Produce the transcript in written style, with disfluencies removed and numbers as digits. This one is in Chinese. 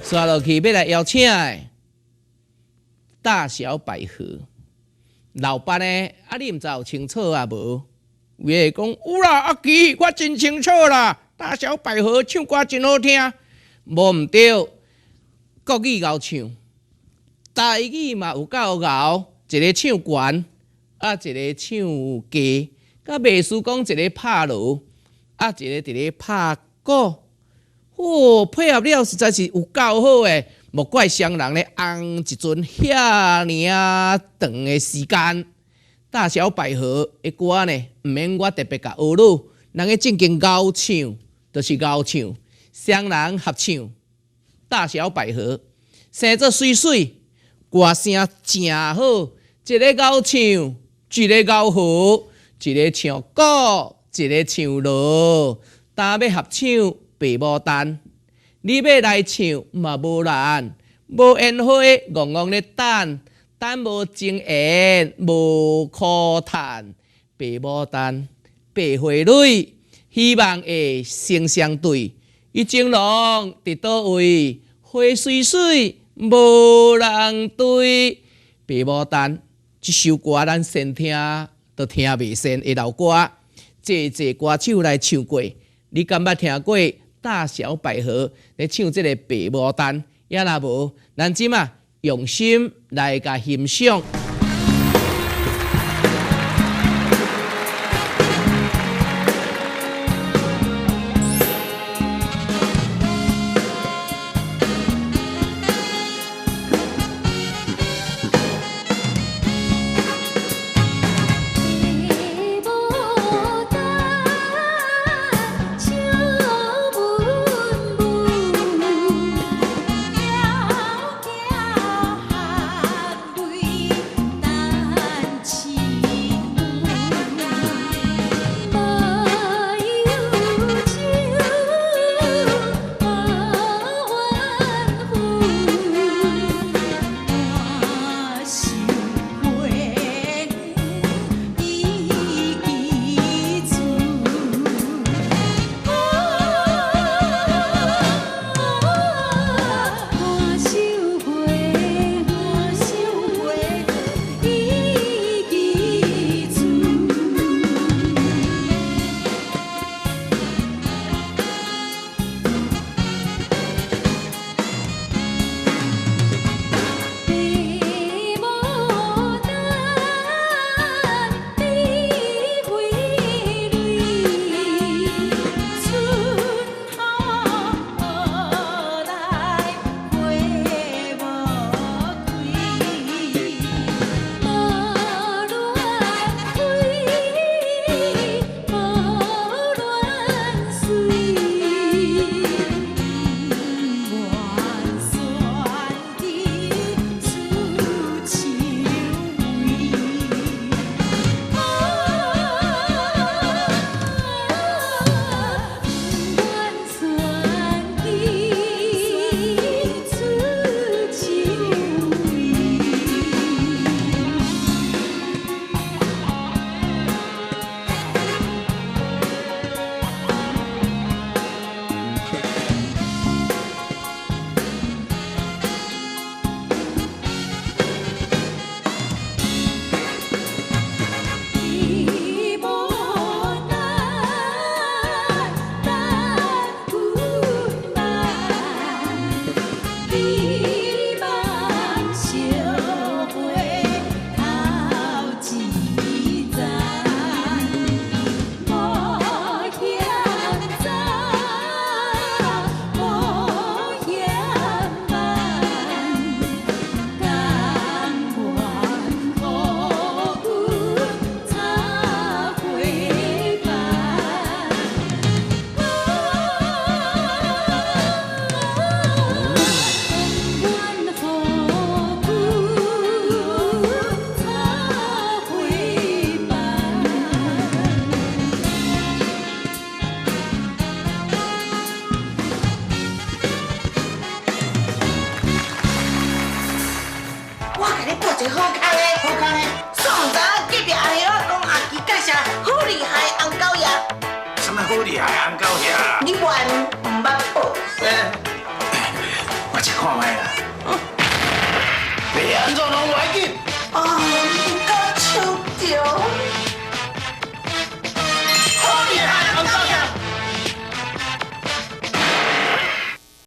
刷落去要来邀请的大小百合老板呢？你唔知有清楚啊无？有会讲有啦，阿基，我真清楚啦。大小百合唱歌真好听，无唔对，国语敖唱，台语嘛有够敖，一个唱悬，一个唱低，甲秘书讲一个拍锣，一个伫咧拍鼓。配合了实在是有够好诶，莫怪商人咧红一阵遐尔长诶时间。大小百合诶歌呢，毋免我特别甲学录，人个正经敖唱，就是敖唱，双人合唱。大小百合生做水水，歌声真好，一个敖唱，一个敖和，一个唱鼓，一个唱锣，担要合唱。爸无等，你要来唱嘛无难，无烟火戆戆咧等，等无情缘无苦叹。爸无等，爸回蕊，希望会成相对。伊情郎伫倒位，花水水无人对。爸无等，这首歌咱先听，都听袂先的老歌，济歌手来唱过，你敢捌听过？大小百合咧唱这个《白牡丹》，也若无，咱即嘛用心来甲欣赏。好厉害，红狗爷！什么好厉害，红狗爷？你玩